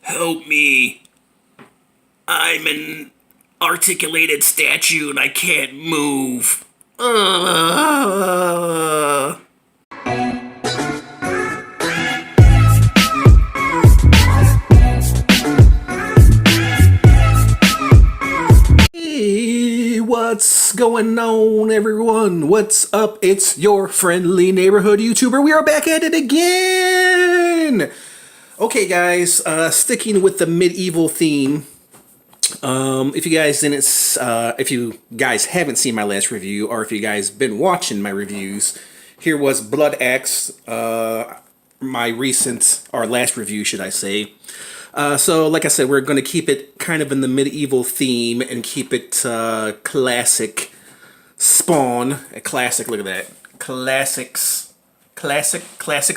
Help me. I'm an articulated statue and I can't move. Hey, what's going on, everyone? What's up? It's your friendly neighborhood YouTuber. We are back at it again! Okay, guys, sticking with the medieval theme. If you guys haven't seen my last review, or if you guys been watching my reviews, here was Blood Axe, my last review, should I say. So, like I said, we're going to keep it kind of in the medieval theme and keep it classic Spawn. Classic, look at that. Classic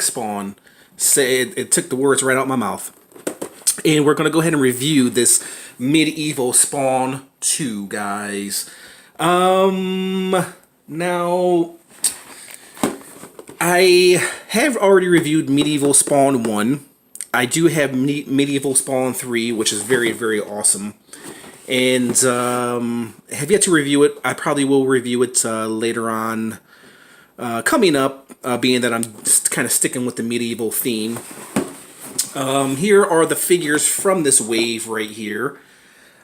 Spawn. Say it took the words right out my mouth. And we're going to go ahead and review this medieval Spawn 2, guys. Now, I have already reviewed Medieval Spawn 1. I do have Medieval Spawn 3, which is very, very awesome. And have yet to review it. I probably will review it later on coming up, being that I'm kind of sticking with the medieval theme. Here are the figures from this wave right here.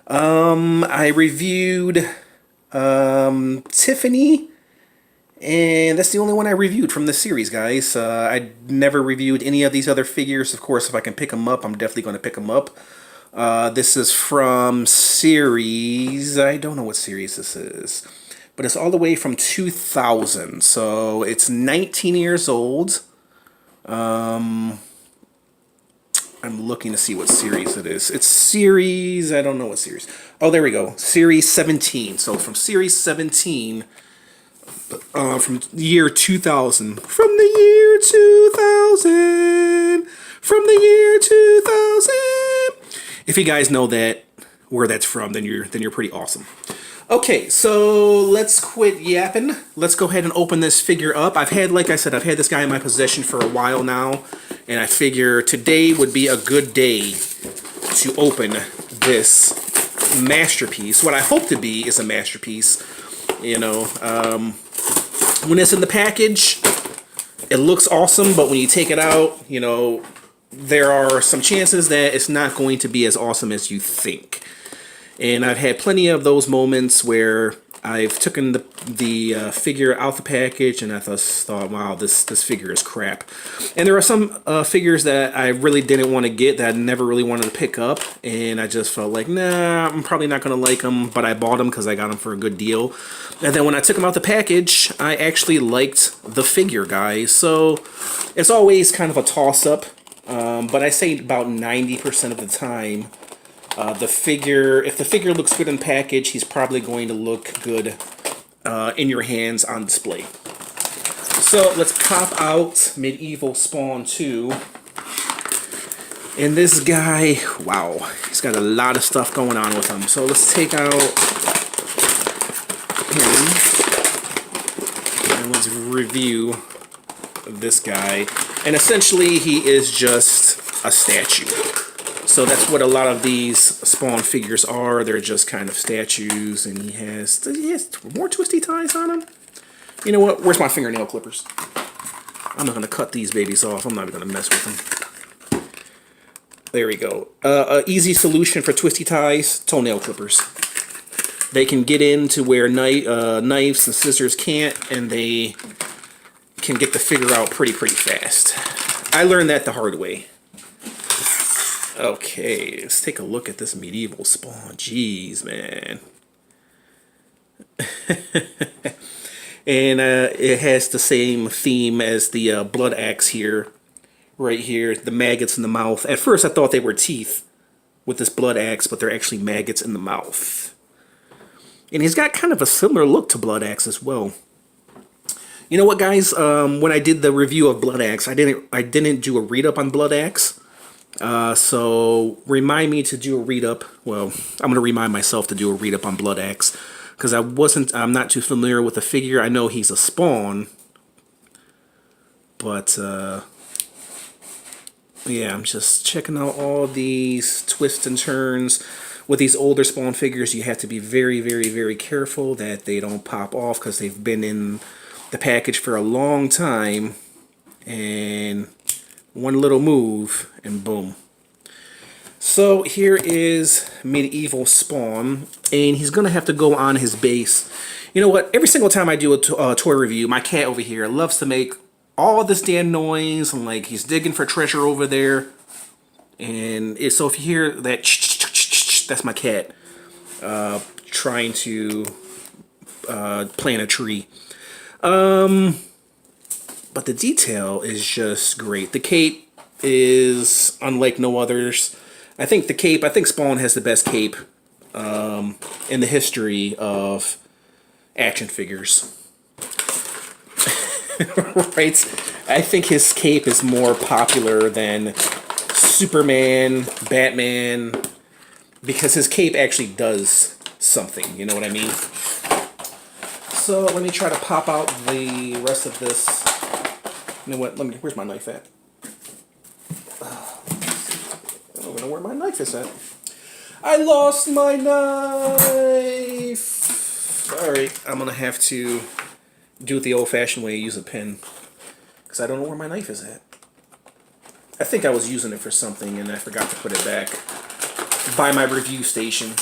I reviewed Tiffany, and that's the only one I reviewed from this series, guys. I never reviewed any of these other figures. Of course, if I can pick them up, I'm definitely going to pick them up. This is from series... I don't know what series this is, but it's all the way from 2000, so it's 19 years old. I'm looking to see what series it is. It's series... I don't know what series. Oh, there we go. Series 17. So from series 17, from the year 2000. From the year 2000. From the year 2000. If you guys know where that's from, then you're pretty awesome. Okay, so let's quit yapping. Let's go ahead and open this figure up. Like I said, I've had this guy in my possession for a while now, and I figure today would be a good day to open this masterpiece. What I hope to be is a masterpiece. You know, when it's in the package, it looks awesome, but when you take it out, you know, there are some chances that it's not going to be as awesome as you think. And I've had plenty of those moments where I've taken the figure out the package and I thought, wow, this figure is crap. And there are some figures that I really didn't want to get, that I never really wanted to pick up, and I just felt like, nah, I'm probably not going to like them, but I bought them because I got them for a good deal. And then when I took them out the package, I actually liked the figure, guys. So it's always kind of a toss-up, but I say about 90% of the time, if the figure looks good in package, he's probably going to look good in your hands on display. So let's pop out Medieval Spawn 2. And this guy, wow, he's got a lot of stuff going on with him. So let's take out him and let's review this guy. And essentially, he is just a statue. So that's what a lot of these Spawn figures are. They're just kind of statues, and he has more twisty ties on him. You know what? Where's my fingernail clippers? I'm not going to cut these babies off. I'm not even going to mess with them. There we go. Easy solution for twisty ties, toenail clippers. They can get into where knives and scissors can't, and they can get the figure out pretty fast. I learned that the hard way. Okay, let's take a look at this medieval Spawn. Jeez, man. And it has the same theme as the Blood Axe here. Right here, the maggots in the mouth. At first I thought they were teeth with this Blood Axe, but they're actually maggots in the mouth. And he's got kind of a similar look to Blood Axe as well. You know what, guys? When I did the review of Blood Axe, I didn't do a read-up on Blood Axe. So remind me to do a read-up. Well, I'm going to remind myself to do a read-up on Blood Axe, because I'm not too familiar with the figure. I know he's a Spawn, but yeah, I'm just checking out all these twists and turns. With these older Spawn figures, you have to be very, very, very careful that they don't pop off because they've been in the package for a long time. And one little move, and boom. So here is Medieval Spawn, and he's going to have to go on his base. You know what? Every single time I do a toy review, my cat over here loves to make all this damn noise, and like he's digging for treasure over there. And so if you hear that, that's my cat trying to plant a tree. But the detail is just great. The cape is unlike no others. I think Spawn has the best cape in the history of action figures. Right? I think his cape is more popular than Superman, Batman, because his cape actually does something, you know what I mean? So let me try to pop out the rest of this. You know what? Where's my knife at? I don't know where my knife is at. I lost my knife! Alright, I'm gonna have to do it the old-fashioned way, use a pen. Because I don't know where my knife is at. I think I was using it for something and I forgot to put it back by my review station.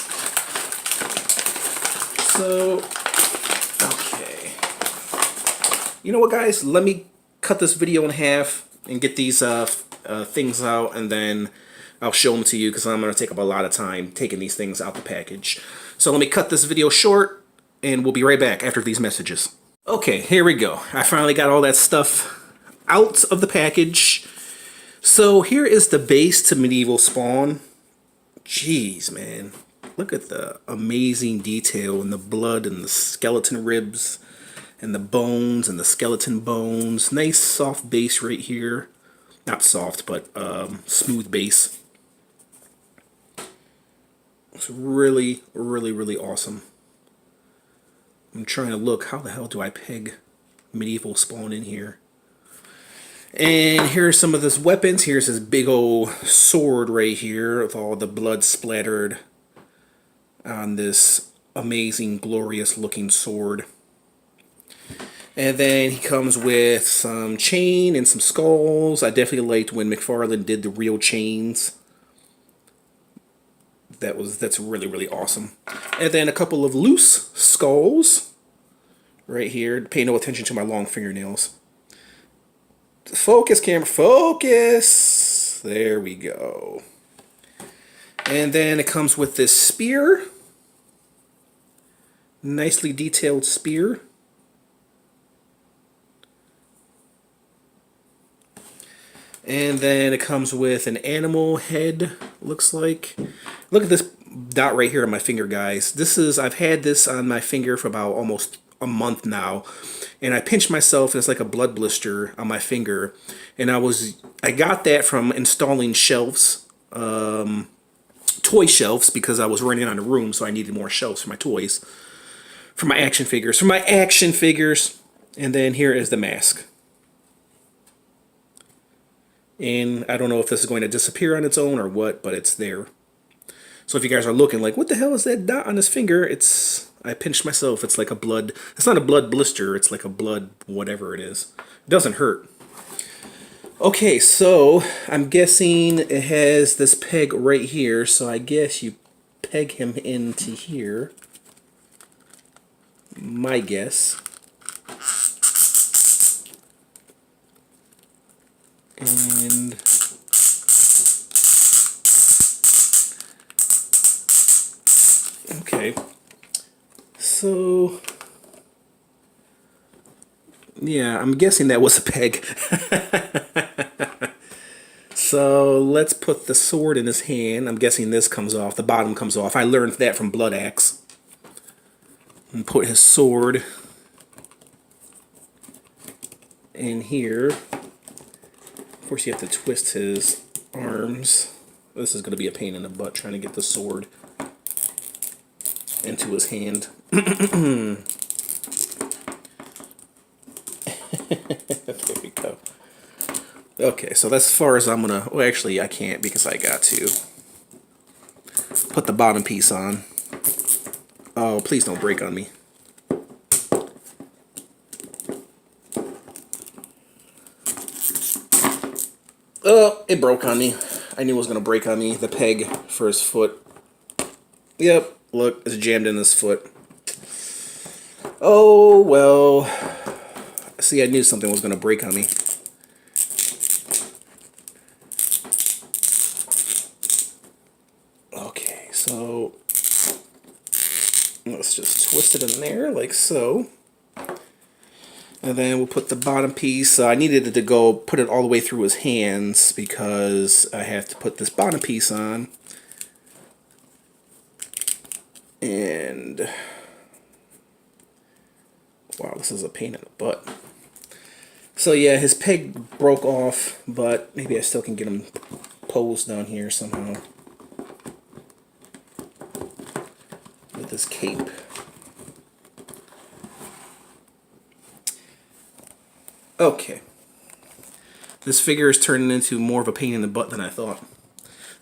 So, okay. You know what, guys? Let me cut this video in half and get these things out, and then I'll show them to you because I'm going to take up a lot of time taking these things out the package. So let me cut this video short, and we'll be right back after these messages. Okay, here we go. I finally got all that stuff out of the package. So here is the base to Medieval Spawn. Jeez, man. Look at the amazing detail in the blood and the skeleton ribs and the bones and the skeleton bones. Nice soft base right here. Not soft, but smooth base. It's really, really, really awesome. I'm trying to look. How the hell do I peg Medieval Spawn in here? And here's some of his weapons. Here's his big old sword right here with all the blood splattered on this amazing, glorious looking sword. And then he comes with some chain and some skulls. I definitely liked when McFarlane did the real chains. That's really, really awesome. And then a couple of loose skulls right here. Pay no attention to my long fingernails. Focus, camera, focus. There we go. And then it comes with this spear. Nicely detailed spear. And then it comes with an animal head, looks like. Look at this dot right here on my finger, guys. I've had this on my finger for about almost a month now. And I pinched myself, and it's like a blood blister on my finger. And I got that from installing shelves, toy shelves, because I was running out of room, so I needed more shelves for my toys. For my action figures. And then here is the mask. And I don't know if this is going to disappear on its own or what, but it's there. So if you guys are looking like, what the hell is that dot on his finger? I pinched myself. It's like a blood. It's not a blood blister. It's like a blood whatever it is. It doesn't hurt. Okay, so I'm guessing it has this peg right here. So I guess you peg him into here. My guess. And okay, so yeah, I'm guessing that was a peg. So let's put the sword in his hand. I'm guessing this comes off, the bottom comes off. I learned that from Blood Axe. And put his sword in here. Of course, you have to twist his arms. This is going to be a pain in the butt trying to get the sword into his hand. There we go. Okay, so that's as far as I'm gonna... Well, actually, I can't because I got to put the bottom piece on. Oh, please don't break on me. Oh, it broke on me. I knew it was gonna break on me. The peg for his foot. Yep, look, it's jammed in his foot. Oh, well. See, I knew something was gonna break on me. Okay, so let's just twist it in there like so. And then we'll put the bottom piece. I needed it to go put it all the way through his hands because I have to put this bottom piece on. And wow, this is a pain in the butt. So yeah, his peg broke off, but maybe I still can get him posed down here somehow with this cape. Okay. This figure is turning into more of a pain in the butt than I thought.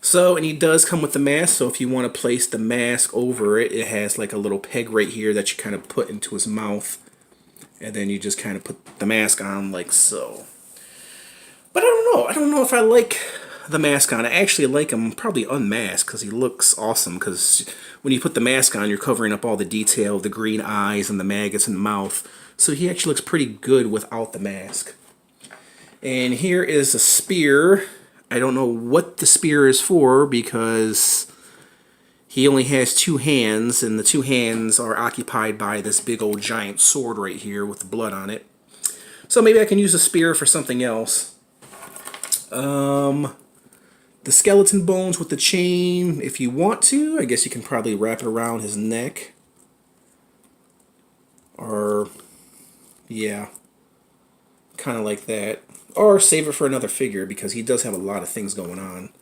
So, and he does come with the mask, so if you want to place the mask over it, it has like a little peg right here that you kind of put into his mouth. And then you just kind of put the mask on like so. But I don't know. I don't know if I like the mask on. I actually like him probably unmasked because he looks awesome. Because when you put the mask on, you're covering up all the detail, the green eyes and the maggots in the mouth. So he actually looks pretty good without the mask. And here is a spear. I don't know what the spear is for because he only has two hands, and the two hands are occupied by this big old giant sword right here with the blood on it. So maybe I can use a spear for something else. The skeleton bones with the chain, if you want to, I guess you can probably wrap it around his neck. Or, yeah, kind of like that. Or save it for another figure because he does have a lot of things going on.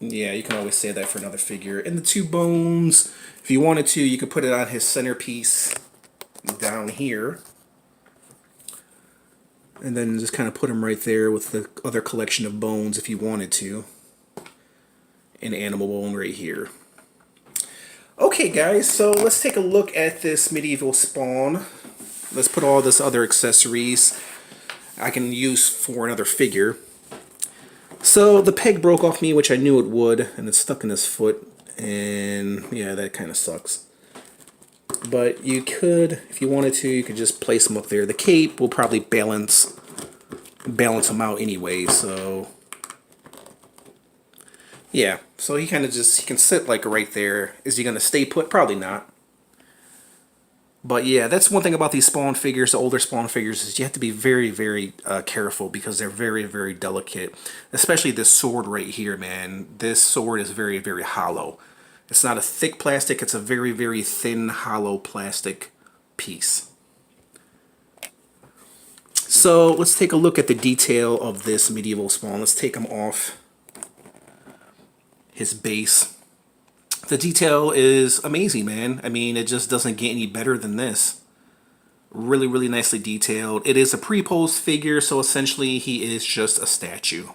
Yeah, you can always save that for another figure. And the two bones, if you wanted to, you could put it on his centerpiece down here. And then just kind of put him right there with the other collection of bones if you wanted to. An animal bone right here. Okay, guys, so let's take a look at this medieval Spawn. Let's put all this other accessories I can use for another figure. So the peg broke off me, which I knew it would, and it's stuck in his foot. And yeah, that kind of sucks. But you could, if you wanted to, you could just place him up there. The cape will probably balance him out anyway, so yeah. So he kind of just, he can sit like right there. Is he going to stay put? Probably not. But yeah, that's one thing about these Spawn figures, the older Spawn figures, is you have to be very, very careful because they're very, very delicate. Especially this sword right here, man. This sword is very, very hollow. It's not a thick plastic, it's a very, very thin, hollow plastic piece. So let's take a look at the detail of this medieval Spawn. Let's take him off his base. The detail is amazing, man. I mean, it just doesn't get any better than this. Really, really nicely detailed. It is a pre-posed figure, so essentially he is just a statue.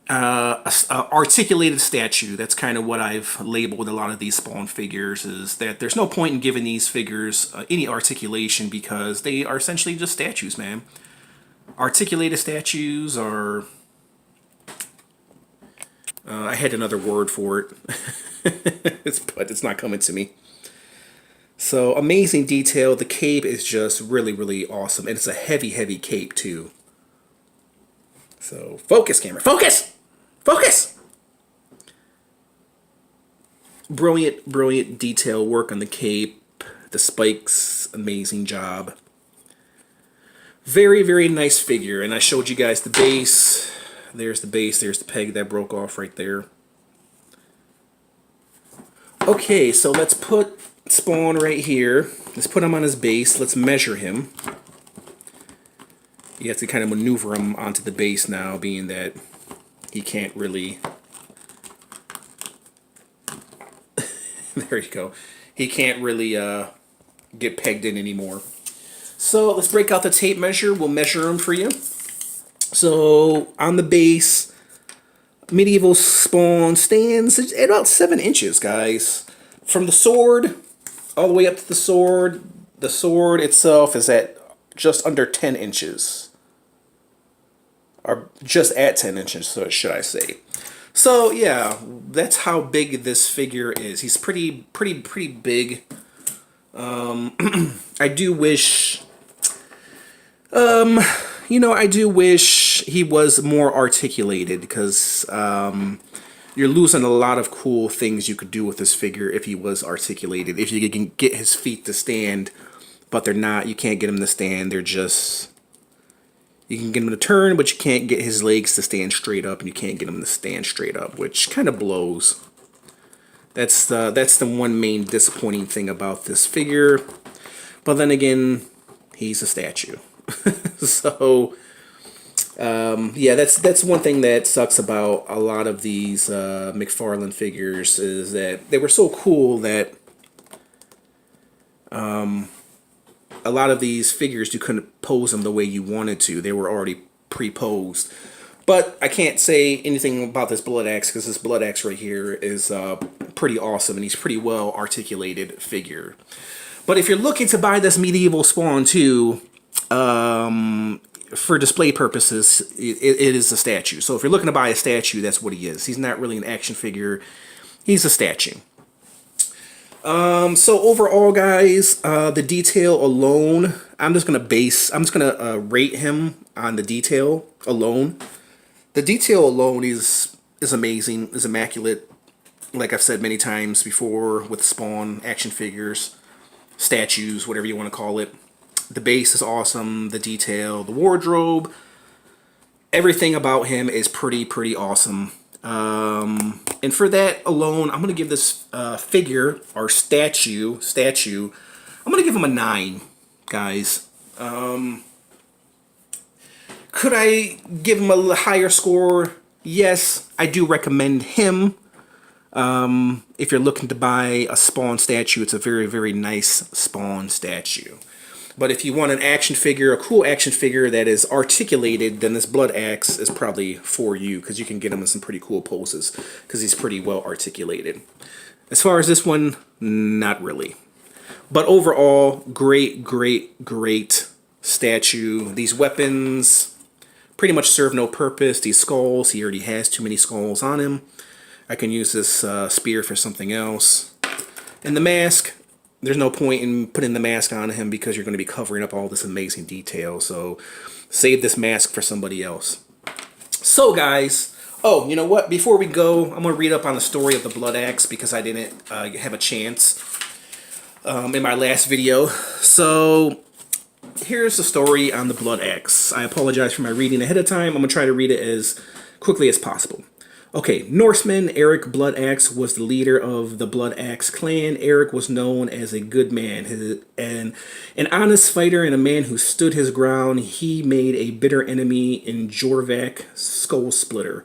A articulated statue. That's kind of what I've labeled a lot of these Spawn figures, is that there's no point in giving these figures any articulation because they are essentially just statues, man. Articulated statues are... I had another word for it, but it's not coming to me. So, amazing detail. The cape is just really, really awesome. And it's a heavy, heavy cape, too. So, focus, camera. Focus! Focus! Brilliant, brilliant detail work on the cape. The spikes, amazing job. Very, very nice figure. And I showed you guys the base. There's the base, there's the peg that broke off right there. Okay, so let's put Spawn right here. Let's put him on his base. Let's measure him. You have to kind of maneuver him onto the base now, being that he can't really... There you go. He can't really get pegged in anymore. So let's break out the tape measure. We'll measure them for you. So on the base, medieval Spawn stands at about 7 inches, guys. From the sword all the way up to the sword itself is at just under 10 inches. Or just at 10 inches, so should I say. So yeah, that's how big this figure is. He's pretty big. I do wish, I do wish he was more articulated, because you're losing a lot of cool things you could do with this figure if he was articulated. If you can get his feet to stand, but they're not. You can't get him to stand. They're just... You can get him to turn, but you can't get his legs to stand straight up, and you can't get him to stand straight up, which kind of blows. That's the one main disappointing thing about this figure. But then again, he's a statue. So, yeah, that's one thing that sucks about a lot of these McFarlane figures, is that they were so cool that a lot of these figures, you couldn't pose them the way you wanted to. They were already pre-posed. But I can't say anything about this Blood Axe, because this Blood Axe right here is pretty awesome, and he's pretty well articulated figure. But if you're looking to buy this medieval Spawn 2, for display purposes, it is a statue. So if you're looking to buy a statue, that's what he is. He's not really an action figure. He's a statue. So overall, guys, the detail alone, I'm just gonna rate him on the detail alone. The detail alone is amazing, is immaculate. Like I've said many times before with Spawn action figures, statues, whatever you want to call it. The base is awesome, the detail, the wardrobe, everything about him is pretty awesome. And for that alone, I'm gonna give this figure, or statue, I'm gonna give him a 9, guys. Could I give him a higher score? Yes, I do recommend him. If you're looking to buy a Spawn statue, it's a very nice Spawn statue. But if you want an action figure, a cool action figure that is articulated, then this Blood Axe is probably for you, because you can get him in some pretty cool poses, because he's pretty well articulated. As far as this one, not really. But overall, great statue. These weapons pretty much serve no purpose. These skulls, he already has too many skulls on him. I can use this spear for something else. And the mask, there's no point in putting the mask on him, because you're going to be covering up all this amazing detail. So save this mask for somebody else. So guys, oh, you know what? Before we go, I'm going to read up on the story of the Blood Axe, because I didn't have a chance in my last video. So here's the story on the Blood Axe. I apologize for my reading ahead of time. I'm going to try to read it as quickly as possible. Okay, Norseman Eric Blood Axe was the leader of the Blood Axe clan. Eric was known as a good man, and an honest fighter, and a man who stood his ground. He made a bitter enemy in Jorvak Skull Splitter.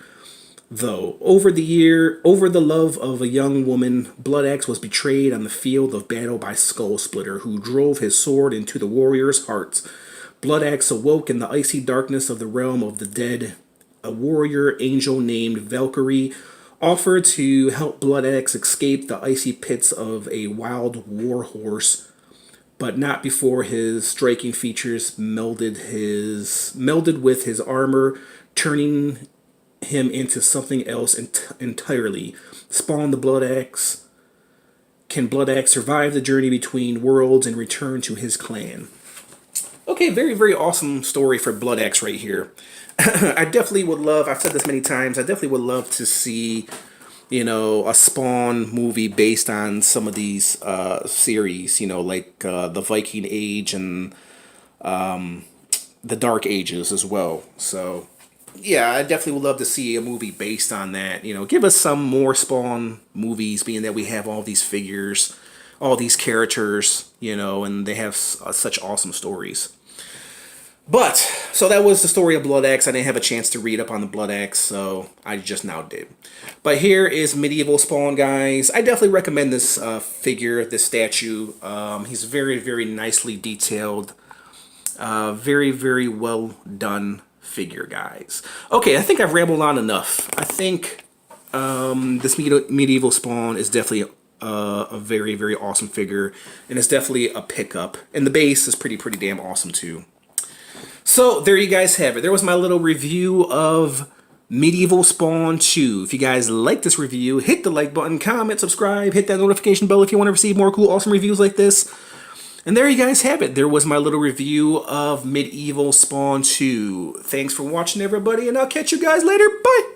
Though, over the love of a young woman, Blood Axe was betrayed on the field of battle by Skull Splitter, who drove his sword into the warriors' hearts. Blood Axe awoke in the icy darkness of the realm of the dead. A warrior angel named Valkyrie offered to help Blood Axe escape the icy pits of a wild warhorse, but not before his striking features melded with his armor, turning him into something else entirely. Spawn the Blood Axe. Can Blood Axe survive the journey between worlds and return to his clan? Okay, very awesome story for Blood Axe right here. I definitely would love, I've said this many times, I definitely would love to see, a Spawn movie based on some of these series, like the Viking Age and the Dark Ages as well. So, yeah, I definitely would love to see a movie based on that. Give us some more Spawn movies, being that we have all these figures, all these characters, and they have such awesome stories. But, so that was the story of Blood Axe. I didn't have a chance to read up on the Blood Axe, so I just now did. But here is Medieval Spawn, guys. I definitely recommend this figure, this statue. He's very nicely detailed. Very, very well done figure, guys. Okay, I think I've rambled on enough. I think this medieval Spawn is definitely a very, very awesome figure, and it's definitely a pickup. And the base is pretty damn awesome too. So there you guys have it. There was my little review of Medieval Spawn 2. If you guys like this review, hit the like button, comment, subscribe, hit that notification bell if you want to receive more cool, awesome reviews like this. And there you guys have it. There was my little review of Medieval Spawn 2. Thanks for watching, everybody, and I'll catch you guys later. Bye!